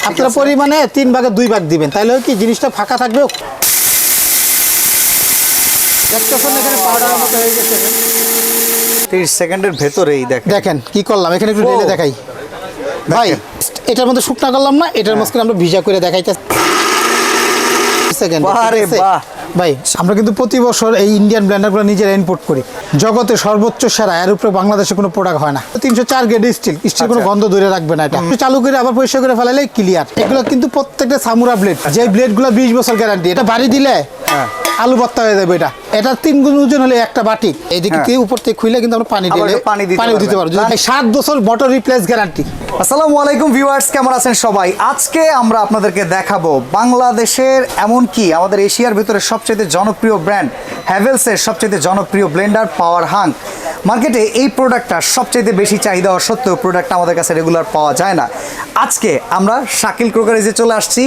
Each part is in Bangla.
আপনারা পরিমাণে 3 ভাগে 2 ভাগ দিবেন, তাহলে কি জিনিসটা ফাঁকা থাকবে। দেখতেছেন এখানে পাউডারের মতো হয়ে গেছে। 30 সেকেন্ডের ভেতরেই দেখেন কি করলাম, এখানে একটু ঢেলে দেখাই ভাই। এটার মধ্যে শুকনা করলাম না, এটার মাঝখানে আমরা ভিজা করে দেখাইতেছি। ভাই আমরা কিন্তু প্রতি বছর এই ইন্ডিয়ান ব্লেন্ডারগুলো নিজেরা ইম্পোর্ট করি, জগতে সর্বোচ্চ সেরা, এর উপরে বাংলাদেশে কোনো প্রোডাক্ট হয় না। 304 গ্রেড স্টিল কোনো গন্ধ ধরে রাখবে না। এটা চালু করে আবার পরিষ্কার করে ফেলালে ক্লিয়ার। এগুলো কিন্তু প্রত্যেকটা সামুরা ব্লেড, যে ব্লেডগুলো 20 বছর গ্যারান্টি। এটা বাড়ি দিলে আলু ভর্তা হয়ে যাবে। এটা 3 গুণ ওজন হলে একটা বাটি। এইদিকে উপর থেকে খুলে কিন্তু আমরা পানি দিতে পারবো। 7 বছর মোটর রিপ্লেস গ্যারান্টি। আসসালামু আলাইকুম ভিউয়ার্স, কেমন আছেন সবাই? আজকে আমরা আপনাদেরকে দেখাবো বাংলাদেশের এমনকি আমাদের এশিয়ার ভিতরে সবচেয়ে জনপ্রিয় ব্র্যান্ড হ্যাভেলসের সবচেয়ে জনপ্রিয় ব্লেন্ডার পাওয়ার হাং। মার্কেটে এই প্রোডাক্টটা সবচেয়ে বেশি চাহিদা হওয়া সত্ত্বেও প্রোডাক্টটা আমাদের কাছে রেগুলার পাওয়া যায় না। আজকে আমরা শাকিল ক্রোকারিজে চলে আসছি।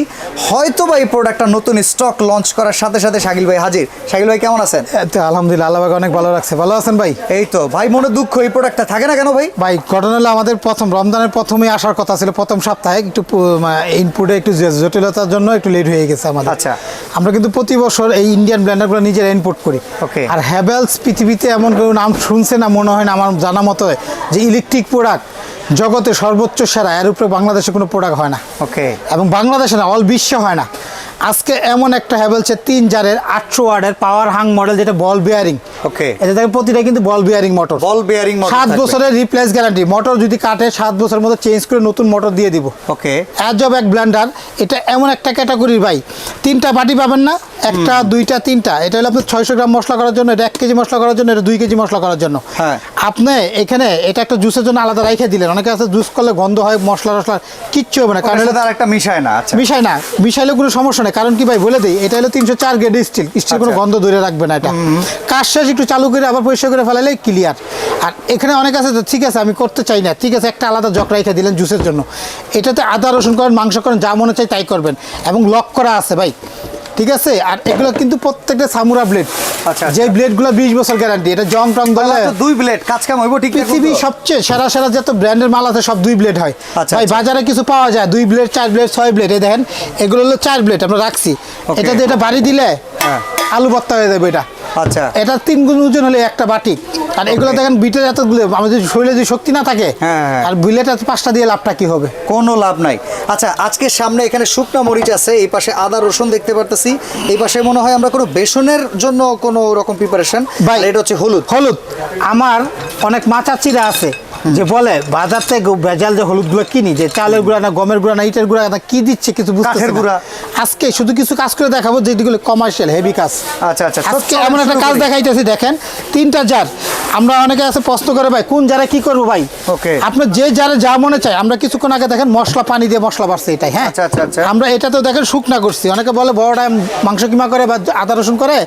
হয়তো বা এই প্রোডাক্টটা নতুন স্টক লঞ্চ করার সাথে সাথে শাকিল ভাই হাজির। শাকিল ভাই কেমন আছেন? আলহামদুলিল্লাহ, আল্লাহ অনেক ভালো রাখছে। ভালো আছেন ভাই? এই তো ভাই, মনে দুঃখ এই প্রোডাক্টটা থাকে না কেন ভাই? ভাই ঘটনা হলো আমাদের প্রথম রমজানের প্রথমে আসার কথা ছিল, প্রথম সপ্তাহে একটু ইনপুটে একটু জটিলতার জন্য একটু লেট হয়ে গেছে আমাদের। আচ্ছা, আমরা কিন্তু প্রতি বছর এই ইন্ডিয়ান ব্লেন্ডারগুলো নিজেরা ইম্পোর্ট করি। ওকে। আর হ্যাভেলস পৃথিবীতে এমন কেউ নাম শুনছে না মনে হয় না আমার জানা মতো, যে ইলেকট্রিক প্রোডাক্ট জগতে সর্বোচ্চ সেরা, এর উপরে বাংলাদেশে কোনো প্রোডাক্ট হয় না। ওকে। এবং বাংলাদেশে না, অল বিশ্বে হয় না। আজকে এমন একটা হ্যাভেলসের 3 জারের 800 ওয়াটের পাওয়ার হাং মডেল, যেটা বল বিয়ারিং। ওকে। এটা দেখেন প্রতিটা কিন্তু বল বিয়ারিং মোটর। বল বিয়ারিং মোটর 7 বছরের রিপ্লেস গ্যারান্টি। মোটর যদি কাটে 7 বছরের মধ্যে চেঞ্জ করে নতুন মোটর দিয়ে দিব। ওকে। অ্যাজব এক ব্লেন্ডার। এটা এমন একটা ক্যাটাগরির ভাই, 3টা বাটি পাবেন না, 1টা 2টা 3টা। এটা হলো আপনার 600 গ্রাম মশলা করার জন্য, এটা 1 কেজি মশলা করার জন্য, এটা 2 কেজি মশলা করার জন্য। হ্যাঁ। আপনি এখানে এটা একটা জুসের জন্য আলাদা রাইখে দিলেন। অনেকে আছে জুস করলে গন্ধ হয়, মশলা কিচ্ছু হবে না, কারণ তার একটা মিশায় না। আচ্ছা, মিশাইলে কোনো সমস্যা নেই। কারণ কি ভাই বলে দিই, এটা হলো 304 গ্রেড স্টিল কোনো গন্ধ ধরে রাখবে না। এটা কাজ শেষ একটু চালু করে আবার পরিষ্কার করে ফেলালে ক্লিয়ার। আর এখানে অনেক আছে তো, ঠিক আছে আমি করতে চাই না, ঠিক আছে একটা আলাদা জগ রেখে দিলেন জুসের জন্য। এটাতে আদা রসুন করেন, মাংস করেন, যা মনে চাই তাই করবেন। এবং লক করা আছে ভাই, ঠিক আছে। আর এগুলো কিন্তু প্রত্যেকটা সামুরা ব্লেড। আচ্ছা, যে ব্লেডগুলো 20 বছর গ্যারান্টি। এটা জং টং ধরলে 2 ব্লেড কাজ কাম হইব। ঠিক, পৃথিবীর সবচেয়ে সেরা সেরা যত ব্র্যান্ডের মাল আছে সব 2 ব্লেড হয়। ভাই বাজারে কিছু পাওয়া যায় 2 ব্লেড, 4 ব্লেড, 6 ব্লেড। এই দেখেন এগুলো হলো 4 ব্লেড আমরা রাখছি। এটা দিয়ে এটা বাড়ি দিলে আলু ভর্তা হয়ে যাবে। এটা আচ্ছা, এটা 3 গুণ ওজন হলে একটা বাটি। আর এগুলো দেখেন বিটের এতগুলো, আমাদের যদি শরীরে যদি শক্তি না থাকে, আর বুলেট 5টা দিয়ে লাভটা কি হবে? কোনো লাভ নাই। আচ্ছা, আজকে সামনে এখানে শুকনা মরিচ আছে, এই পাশে আদা রসুন দেখতে পারতেছি, এই পাশে মনে হয় আমরা কোনো বেসনের জন্য কোনো রকম প্রিপারেশন। ভাই এটা হচ্ছে হলুদ। আমার অনেক মাচাচিরা আছে যে বলে বাজার থেকে ভেজাল যে হলুদগুলো কিনি, যে চালের গুঁড়া না, গমের গুঁড়া না, ইটের গুঁড়া না, কি দিচ্ছে কিছু বুঝতে গুঁড়া। আজকে শুধু কিছু কাজ করে দেখাবো যেগুলো কমার্শিয়াল হেভি কাজ। আচ্ছা আচ্ছা, আজকে এমন একটা কাজ দেখাইতেছি। দেখেন 3টা জার। আমরা অনেকে আছে প্রশ্ন করে ভাই কোন জারে কি করবো ভাই। ওকে। আপনার যে জারে যা মনে চায়। আমরা কিছুক্ষণ আগে দেখেন মশলা পানি দিয়ে মশলা বাড়ছে এটাই। হ্যাঁ, আচ্ছা আচ্ছা আচ্ছা। আমরা এটাতেও দেখেন শুকনা করছি। অনেকে বলে বড়টা মাংস কিমা করে বা আদা রসুন করে,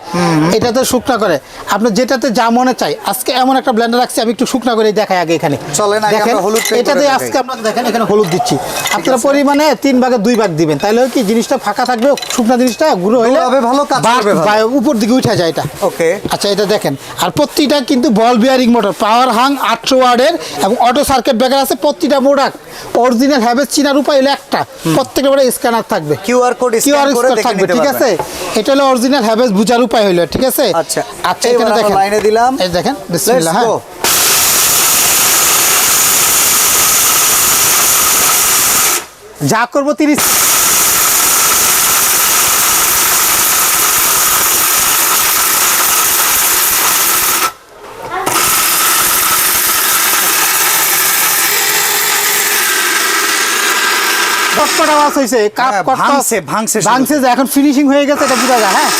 এটাতে শুকনা করে। আপনার যেটাতে যা মনে চাই। আজকে এমন একটা ব্লেন্ডার রাখছি, আমি একটু শুকনা করে দেখাই আগে। এখানে দেখেন এটাতে আজকে আমরা দেখেন এখানে হলুদ দিচ্ছি। আপনারা পরিমাণে 3 ভাগে 2 ভাগ দিবেন, তাহলে কি জিনিসটা ফাঁকা থাকবে, শুকনা জিনিসটা গুঁড়ো হইলে ভালো কাজ করবে, উপর দিকে উঠে যায় এটা। ওকে। আচ্ছা, এটা দেখেন। আর প্রতিটা কিন্তু বল বিয়ারিং মোটর, পাওয়ার হাং 800 ওয়াটের এবং অটো সার্কিট ব্রেকার আছে। প্রতিটা প্রোডাক্ট অরিজিনাল হ্যাভেলস চিনার উপায় হলো একটা, প্রত্যেকটা বড় স্ক্যানার থাকবে, কিউআর কোড থাকবে। ঠিক আছে, এটা হলো অরিজিনাল হ্যাভেলস বুঝার উপায় হলো। ঠিক আছে। আচ্ছা আচ্ছা, এখানে দেখেন লাইনে দিলাম। এই দেখেন বিসমিল্লাহ। হ্যাঁ, যা করবো 30 আওয়াজ হয়েছে, ভাঙছে যে এখন ফিনিশিং হয়ে গেছে, এটা বোঝা যায়। হ্যাঁ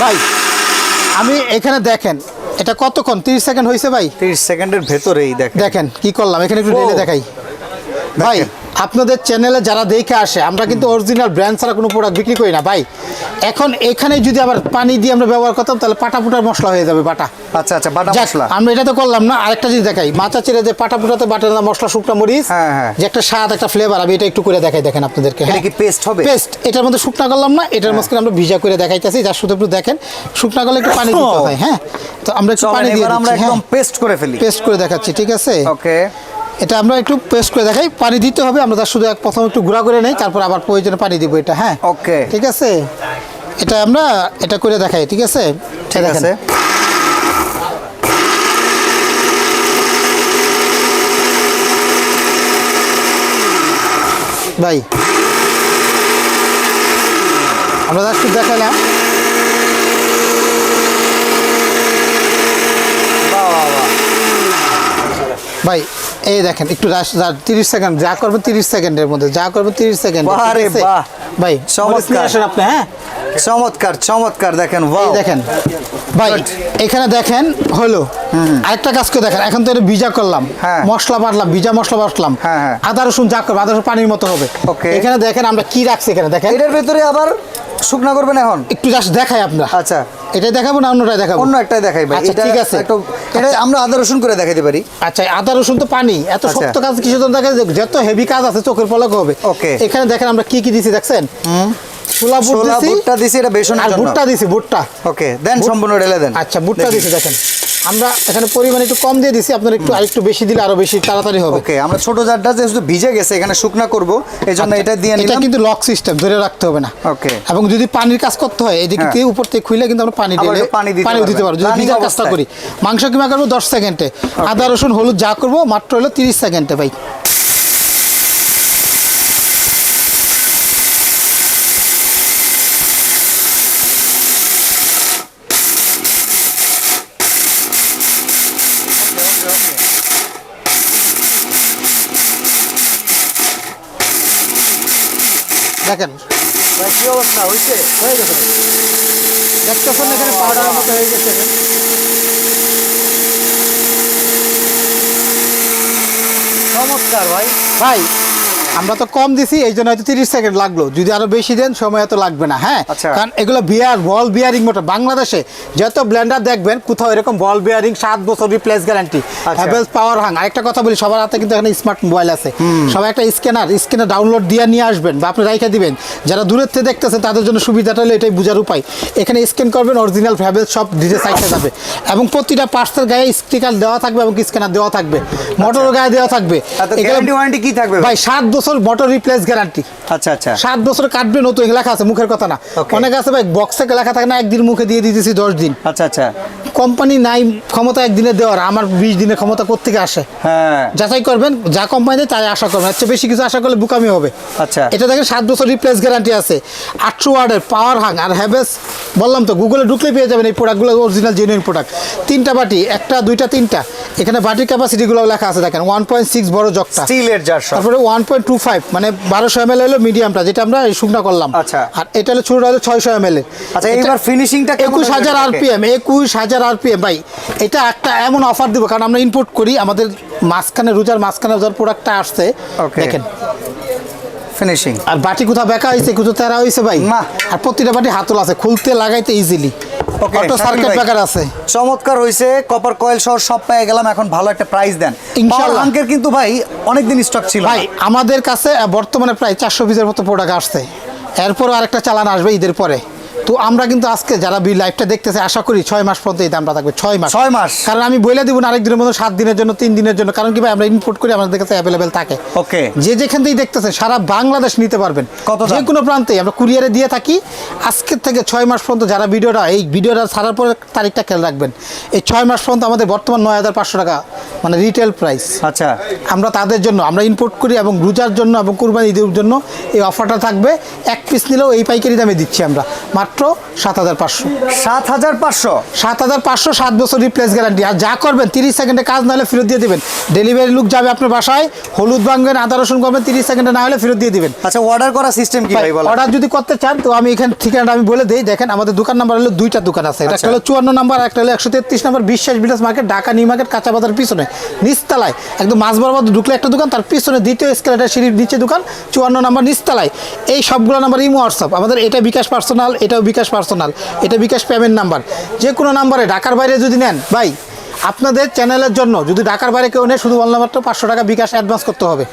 ভাই, আমি এখানে দেখেন এটা কতক্ষণ 30 সেকেন্ড হয়েছে ভাই। 30 সেকেন্ডের ভেতরেই দেখেন কি করলাম, এখানে একটু ঢেলে দেখাই ভাই। আপনাদের চ্যানেলে যারা দেখে আসে, আমরা কিন্তু অরিজিনাল ব্র্যান্ড ছাড়া কোনো প্রোডাক্ট বিক্রি করি না ভাই। এখন এখানে যদি আবার পানি দিয়ে আমরা ব্যবহার করতাম, তাহলে পাটা পুটার মশলা হয়ে যাবে বাটা। আচ্ছা আচ্ছা, বাটা মশলা আমরা এটা তো করলাম না। আরেকটা জিনিস দেখাই, মাচা চিড়ে যে পাটা পুটাতে বাটা মশলা, শুকনা মরিচ, যে একটা স্বাদ, একটা ফ্লেভার, আমি এটা একটু করে দেখাই। দেখেন আপনাদেরকে, এটা কি পেস্ট হবে? পেস্ট। এটার মধ্যে শুকনা করলাম না, এটার মাঝখানে আমরা ভিজা করে দেখাইতেছি। যার শুধু একটু দেখেন, শুকনা করলে একটু পানি দিতে হয়। হ্যাঁ, তো আমরা একটু পানি দিয়ে আমরা একদম পেস্ট করে ফেলি, পেস্ট করে দেখাচ্ছি। ঠিক আছে। ওকে। এটা আমরা একটু পেস্ট করে দেখাই, পানি দিতে হবে, আমরা তার শুধু প্রথমে একটু গুঁড়া করে নেই, তারপর আবার প্রয়োজনে পানি দিব এটা। হ্যাঁ ওকে, ঠিক আছে, এটা আমরা এটা করে দেখাই, ঠিক আছে। ঠিক আছে। ভাই আমরা জাস্ট দেখালাম। ভাই এই দেখেন একটু 30 সেকেন্ড, যা করবেন 30 সেকেন্ডের মধ্যে, যা করবেন 30 সেকেন্ড। ভাই চমৎকার আসেন আপনি। হ্যাঁ চমৎকার চমৎকার, দেখেন এই দেখেন ভাই, এখানে দেখেন হলো। আরেকটা কাজ করে দেখেন, এখন তো এটা ভিজা করলাম, মশলা বাটলাম, ভিজা মশলা বাটলাম, আদা রসুন যা করবো, আদা রসুন পানির মতো হবে। এখানে দেখেন আমরা কি রাখছি, এখানে দেখেন এটার ভিতরে আবার শুকনা করবেন এখন একটু জাস্ট দেখাই আমরা। আচ্ছা এটাই দেখাবো না অন্যটাই দেখাবো? অন্য একটাই দেখাই ভাই। আচ্ছা ঠিক আছে, এটা আমরা আদা রসুন করে দেখাইতে পারি। আচ্ছা আদা রসুন তো পানি, এত শক্ত কাজ কিছু তো দেখা, যত হেভি কাজ আছে চোখের পলক হবে। ওকে, এখানে দেখেন আমরা কি কি দিছি দেখছেন, ছোলা ভুট্টা দিছি, এটা বেসনের জন্য, ভুট্টা দিছি, ভুট্টা। ওকে দেন, সম্পূর্ণ ঢেলে দেন। আচ্ছা ভুট্টা দিছি দেখেন, আমরা এখানে পরিমাণ একটু কম দিয়ে দিছি, আপনার একটু আরেকটু বেশি দিলে আরো বেশি তাড়াতাড়ি হবে। ওকে, আমরা ছোট জারটা যেহেতু ভিজে গেছে, এখানে শুকনা করব, এজন্য এটা দিয়ে নিলাম। এটা কিন্তু লক সিস্টেম, ধরে রাখতে হবে না। ওকে, এবং যদি পানির কাজ করতে হয় এদিকে থেকে উপর থেকে খুলে কিন্তু আমরা পানি দিলে পানি দিতে পারবো। যদি ভিজার কাজটা করি, মাংস কিমা করবো 10 সেকেন্ডে, আদা রসুন হলুদ যা করবো মাত্র হলো 30 সেকেন্ডে ভাই। দেখেন কি অবস্থা হয়েছে, হয়ে গেছে, দেখতেছেন এখানে পাউডারের মতো হয়ে গেছে। চমৎকার ভাই। ভাই আমরা তো কম দিছি, এই জন্য হয়তো 30 সেকেন্ড লাগলো, যদি আরো বেশি দেন সময় এত লাগবে না। হ্যাঁ কারণ এগুলো বল বিয়ারিং মোটর, বাংলাদেশে যত ব্লেন্ডার দেখবেন কোথাও এরকম বল বিয়ারিং 7 বছর রিপ্লেস গ্যারান্টি, হ্যাভেলস পাওয়ার হাং। আরেকটা কথা বলি, সবার হাতে কিন্তু এখানে স্মার্ট মোবাইল আছে, সবাই একটা স্ক্যানার ডাউনলোড দিয়ে নিয়ে আসবেন বা আপনি রাইখা দিবেন। যারা দূরের থেকে দেখতেছেন তাদের জন্য সুবিধাটা হলো এটাই, বোঝার উপায়। এখানে স্ক্যান করবেন, অরিজিনাল হ্যাভেলস সব ডিটেলস সাইটে যাবে, এবং প্রতিটা পার্টসের গায়ে স্টিকার দেওয়া থাকবে এবং স্ক্যানার দেওয়া থাকবে, মোটরের গায়ে দেওয়া থাকবে। গ্যারান্টি ওয়ারেন্টি কি থাকবে ভাই? 7 বছর মোটর রিপ্লেস গ্যারান্টি। আচ্ছা আচ্ছা, 7 বছর কাটবে নতুন, লেখা আছে, মুখের কথা না। অনেক আছে ভাই বক্সে লেখা থাকে না, একদিন মুখে দিয়ে দিতেছি 10 দিন। আচ্ছা আচ্ছা, কোম্পানি নাই ক্ষমতা একদিনে দেওয়ার, আমার 20 দিনের ক্ষমতা কোত্থেকে আসে? হ্যাঁ যাচাই করবেন, যা কোম্পানি দেয় তাই আশা করবেন, এর বেশি কিছু আশা করলে বুকামি হবে। আচ্ছা, এটা দেখেন 7 বছর রিপ্লেস গ্যারান্টি আছে, 800 ওয়াটের পাওয়ার হাং। আর হ্যাভেলস বললাম তো, গুগলে ঢুকলে পেয়ে যাবেন এই প্রোডাক্টগুলো, অরিজিনাল জেনুইন প্রোডাক্ট। 3টা বাটি, 1টা 2টা 3টা, এখানে বাটির ক্যাপাসিটিগুলো লেখা আছে দেখেন, 1.6 বড় জগটা, স্টিলের জার, তারপরে 1.25 মানে 1200 ml হলো মিডিয়ামটা, যেটা আমরা এই শুকনা করলাম। আচ্ছা, আর এটা হলো ছোটটা হলো 600 ml এর। আচ্ছা, এইবার ফিনিশিংটা 21000 rpm, 21000 rpm ভাই। এটা একটা এমন অফার দিব, কারণ আমরা ইম্পোর্ট করি, আমাদের মাঝখানে রোজার মাঝখানে যার প্রোডাক্টটা আসছে দেখেন ফিনিশিং। আর বাটি কোথাও বেঁকা হয়েছে, কোথাও তেরা হয়েছে ভাই, আর প্রতিটা বাটি হাতল আছে, খুলতে লাগাইতে ইজিলি। অটো সার্কিট ব্রেকার আছে, চমৎকার হইছে। কপার কয়েল সহ সব পেয়ে গেলাম, এখন ভালো একটা প্রাইস দেন ইনশাআল্লাহ। আঙ্কের কিন্তু ভাই অনেক দিন স্টক ছিল ভাই, আমাদের কাছে বর্তমানে প্রায় 400 পিসের মতো প্রোডাক্ট আসছে, এরপরও আরেকটা চালান আসবে ঈদের পরে। তো আমরা কিন্তু আজকে যারা লাইভটা দেখতেছে, আশা করি 6 মাস পর্যন্ত এই দামটা থাকবে। 6 মাস, কারণ আমি বলে দিব না আরেক দিনের মধ্যে, 7 দিনের জন্য, 3 দিনের জন্য, কারণ কি ভাই আমরা ইম্পোর্ট করি, আমাদের কাছে অ্যাভেলেবেল থাকে। ওকে, যে যেখান থেকেই দেখতেছেন সারা বাংলাদেশ নিতে পারবেন, যে কোনো প্রান্তে আমরা কুরিয়ারে দিয়ে থাকি। আজকের থেকে 6 মাস পর্যন্ত যারা এই ভিডিওটা ছাড়ার পরে তারিখটা খেয়াল রাখবেন, এই 6 মাস পর্যন্ত আমাদের বর্তমান 9500 টাকা মানে রিটেল প্রাইস। আচ্ছা, আমরা তাদের জন্য আমরা ইম্পোর্ট করি, এবং রোজার জন্য এবং কুরবানি ঈদের জন্য এই অফারটা থাকবে। 1 পিস নিলেও এই পাইকারি দামে দিচ্ছি আমরা মাত্র 7500। 7500, 7 বছর রিপ্লেস গ্যারান্টি। আর যা করবেন 30 সেকেন্ডে কাজ না হলে ফেরত দিয়ে দিবেন। ডেলিভারি লোক যাবে আপনার বাসায়, হলুদ ভাঙবেন, আদা রসুন করবেন, 30 সেকেন্ডে না হলে ফেরত দিয়ে দিবেন। আচ্ছা, অর্ডার করা সিস্টেম কি ভাই বলেন? অর্ডার যদি করতে চান তো আমি এখানে ঠিকানাটা আমি বলে দেই। দেখেন আমাদের দোকান নাম্বার হলো 2টা দোকান আছে, একটা হলো 54 নম্বর, একটা হলো 133 নম্বর, বিশ্বাস বিলাস মার্কেট, ঢাকা নিউ মার্কেট, কাঁচা বাজার পিছনে নিচতলায় একদম মাছ বরাবর ঢুকলে একটা দোকান, তার পিছনে দ্বিতীয় এসকেলেটর সিঁড়ির নিচে দোকান, 54 নম্বর নিচতলায়। এই সবগুলো নাম্বার ইমো হোয়াটসঅ্যাপ আমাদের, এটা বিকাশ পার্সোনাল, এটাও বিকাশ পার্সোনাল, এটা বিকাশ পেমেন্ট নাম্বার। যে কোনো নাম্বারে, ঢাকার বাইরে যদি নেন ভাই আপনাদের চ্যানেলের জন্য যদি ঢাকার বাইরে কেউ নেয় শুধু বললাম মাত্র 500 টাকা বিকাশ অ্যাডভান্স করতে হবে।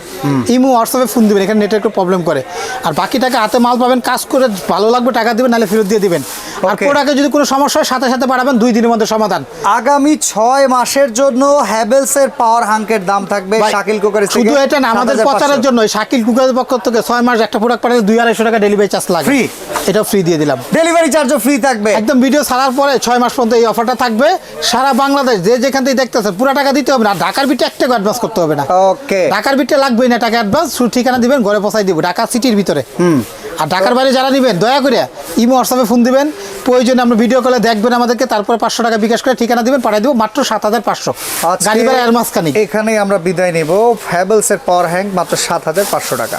ইমো হোয়াটসঅ্যাপে ফোন দিবেন, এখানে নেটের একটু প্রবলেম করে। আর বাকি টাকা হাতে মাল পাবেন, কাজ করে ভালো লাগবে টাকা দিবেন, নাহলে ফেরত দিয়ে দিবেন। আর প্রোডাক্টে যদি কোনো সমস্যা হয় সাথে সাথে পাঠাবেন, 2 দিনের মধ্যে সমাধান। আগামী 6 মাসের জন্য হ্যাভেলস এর পাওয়ার হাঙ্কের দাম থাকবে শাকিল কুকারিজ থেকে। শুধু এটা না, আমাদের প্রচারের জন্য শাকিল কুকারিজের পক্ষ থেকে 6 মাস একটা প্রোডাক্ট পাঠালে 200-250 টাকা ডেলিভারি চার্জ লাগে। ফ্রি, এটাও ফ্রি দিয়ে দিলাম। ডেলিভারি চার্জও ফ্রি থাকবে। একদম ভিডিও ছাড়ার পরে 6 মাস পর্যন্ত এই অফারটা থাকবে। সারা বাংলাদেশ যে যেখান থেকে দেখতেছেন পুরো টাকা দিতে হবে না। ঢাকার বিটে 1 টাকা অ্যাডভান্স করতে হবে না। ওকে, ঢাকার বিটে লাগবেই না টাকা অ্যাডভান্স, শুধু ঠিকানা দিবেন, ঘরে পৌঁছাই দিব ঢাকা সিটির ভিতরে। আর ঢাকার বাইরে যারা নেবেন দয়া করে ইমো হোয়াটসঅ্যাপে ফোন দিবেন, প্রয়োজনে আমরা ভিডিও কলে দেখবেন আমাদেরকে, তারপরে 500 টাকা বিকাশ করে ঠিকানা দিবেন, পাঠিয়ে দেবো মাত্র 7500। গাড়ি ভাড়া এর মাঝখানে। এখানেই আমরা বিদায় নেব। হ্যাভেলস এর পাওয়ার হ্যাঙ্ক মাত্র 7500 টাকা।